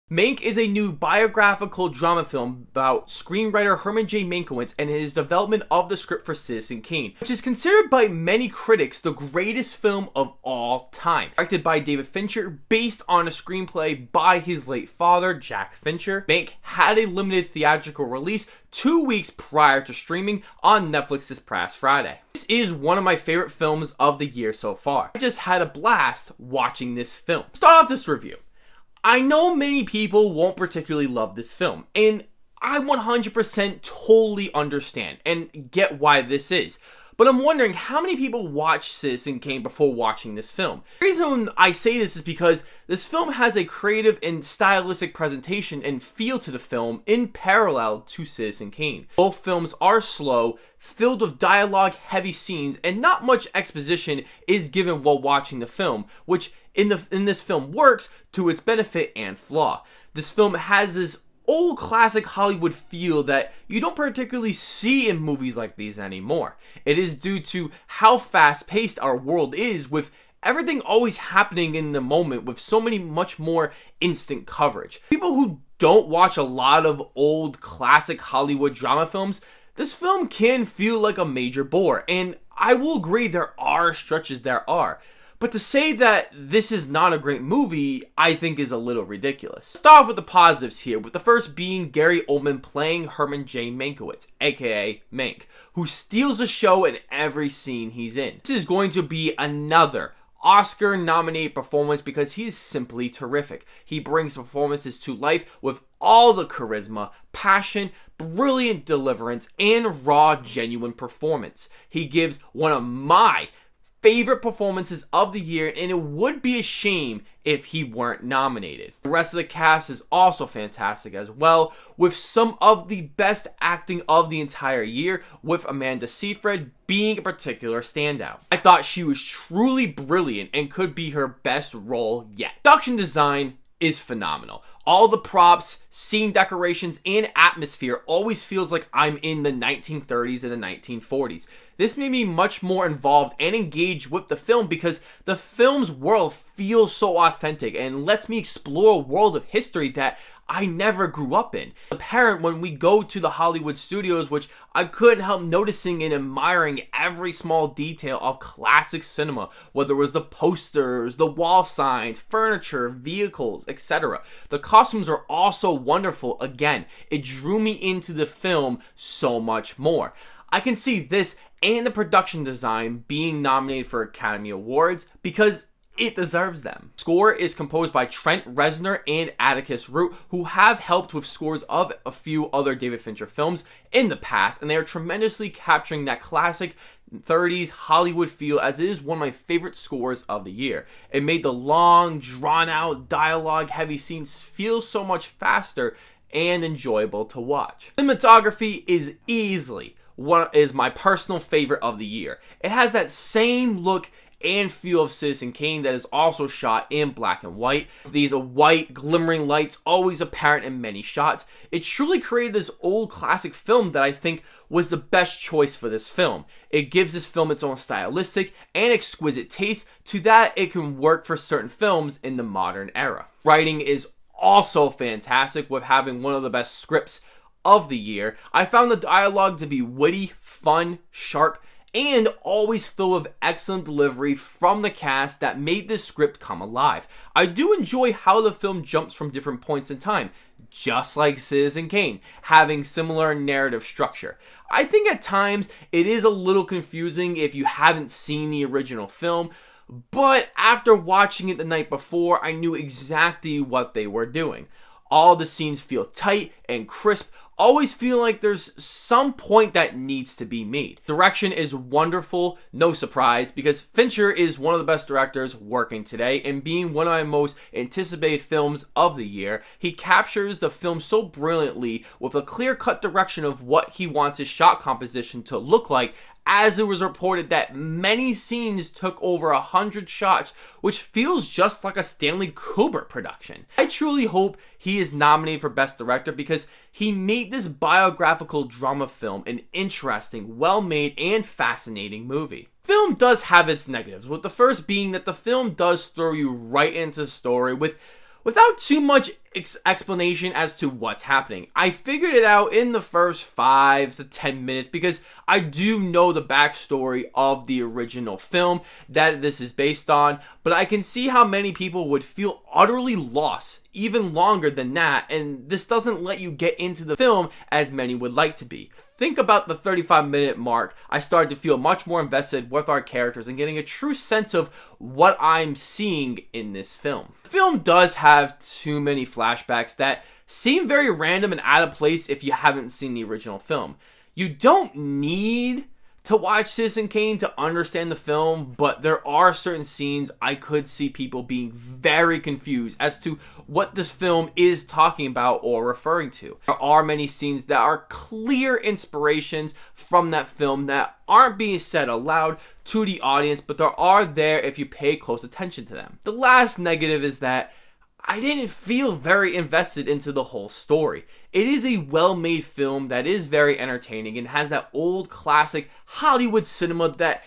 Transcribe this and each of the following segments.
Mank is a new biographical drama film about screenwriter Herman J. Mankiewicz and his development of the script for Citizen Kane, which is considered by many critics the greatest film of all time. Directed by David Fincher, based on a screenplay by his late father, Jack Fincher, Mank had a limited theatrical release 2 weeks prior to streaming on Netflix this past Friday. This is one of my favorite films of the year so far. I just had a blast watching this film. Start off this review. I know many people won't particularly love this film, and I 100% totally understand and get why this is. But I'm wondering how many people watched Citizen Kane before watching this film. The reason I say this is because this film has a creative and stylistic presentation and feel to the film in parallel to Citizen Kane. Both films are slow, filled with dialogue-heavy scenes, and not much exposition is given while watching the film, which in this film works to its benefit and flaw. This film has this old classic Hollywood feel that you don't particularly see in movies like these anymore. It is due to how fast-paced our world is, with everything always happening in the moment with so much more instant coverage. People who don't watch a lot of old classic Hollywood drama films, this film can feel like a major bore, and I will agree there are stretches there are. But to say that this is not a great movie, I think is a little ridiculous. Let's start off with the positives here, with the first being Gary Oldman playing Herman J. Mankiewicz, aka Mank, who steals the show in every scene he's in. This is going to be another Oscar-nominated performance because he is simply terrific. He brings performances to life with all the charisma, passion, brilliant deliverance, and raw, genuine performance. He gives one of my favorite performances of the year, and it would be a shame if he weren't nominated. The rest of the cast is also fantastic as well, with some of the best acting of the entire year, with Amanda Seyfried being a particular standout. I thought she was truly brilliant and could be her best role yet. Production design is phenomenal. All the props, scene decorations, and atmosphere always feels like I'm in the 1930s and the 1940s. This made me much more involved and engaged with the film because the film's world feels so authentic and lets me explore a world of history that I never grew up in. Apparent when we go to the Hollywood studios, which I couldn't help noticing and admiring every small detail of classic cinema, whether it was the posters, the wall signs, furniture, vehicles, etc. The costumes are also wonderful. Again, it drew me into the film so much more. I can see this and the production design being nominated for Academy Awards because it deserves them. Score is composed by Trent Reznor and Atticus Root, who have helped with scores of a few other David Fincher films in the past, and they are tremendously capturing that classic 30s Hollywood feel, as it is one of my favorite scores of the year. It made the long, drawn-out, dialogue-heavy scenes feel so much faster and enjoyable to watch. Cinematography is easily what is my personal favorite of the year. It has that same look and feel of Citizen Kane that is also shot in black and white. These white glimmering lights always apparent in many shots. It truly created this old classic film that I think was the best choice for this film. It gives this film its own stylistic and exquisite taste to that it can work for certain films in the modern era. Writing is also fantastic, with having one of the best scripts of the year. I found the dialogue to be witty, fun, sharp, and always filled with excellent delivery from the cast that made this script come alive. I do enjoy how the film jumps from different points in time, just like Citizen Kane, having similar narrative structure. I think at times it is a little confusing if you haven't seen the original film, but after watching it the night before, I knew exactly what they were doing. All the scenes feel tight and crisp, always feel like there's some point that needs to be made. Direction is wonderful, no surprise, because Fincher is one of the best directors working today, and being one of my most anticipated films of the year, he captures the film so brilliantly with a clear-cut direction of what he wants his shot composition to look like, as it was reported that many scenes took over 100 shots, which feels just like a Stanley Kubrick production. I truly hope he is nominated for Best Director because he made this biographical drama film an interesting, well-made, and fascinating movie. Film does have its negatives, with the first being that the film does throw you right into the story without too much explanation as to what's happening. I figured it out in the first 5 to 10 minutes because I do know the backstory of the original film that this is based on, but I can see how many people would feel utterly lost even longer than that, and this doesn't let you get into the film as many would like to be. Think about the 35-minute mark, I started to feel much more invested with our characters and getting a true sense of what I'm seeing in this film. The film does have too many flashbacks that seem very random and out of place if you haven't seen the original film. You don't need to watch Citizen Kane to understand the film, but there are certain scenes I could see people being very confused as to what this film is talking about or referring to. There are many scenes that are clear inspirations from that film that aren't being said aloud to the audience, but there are there if you pay close attention to them. The last negative is that I didn't feel very invested into the whole story. It is a well-made film that is very entertaining and has that old classic Hollywood cinema that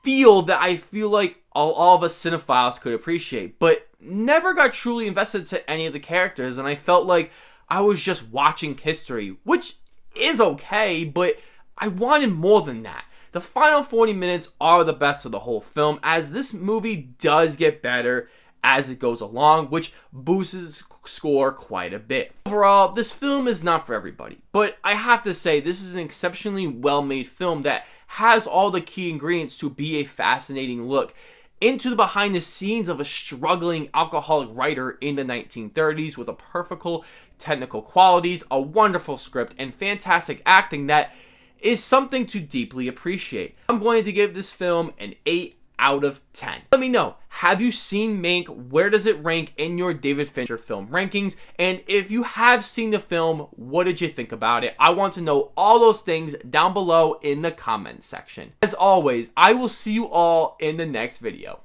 I feel like all of us cinephiles could appreciate, but never got truly invested to any of the characters, and I felt like I was just watching history, which is okay, but I wanted more than that. The final 40 minutes are the best of the whole film, as this movie does get better as it goes along, which boosts its score quite a bit. Overall, this film is not for everybody, but I have to say this is an exceptionally well-made film that has all the key ingredients to be a fascinating look into the behind the scenes of a struggling alcoholic writer in the 1930s with a perfect technical qualities, a wonderful script, and fantastic acting that is something to deeply appreciate. I'm going to give this film an 8 out of 10. Let me know, have you seen Mank? Where does it rank in your David Fincher film rankings? And if you have seen the film, what did you think about it? I want to know all those things down below in the comments section. As always, I will see you all in the next video.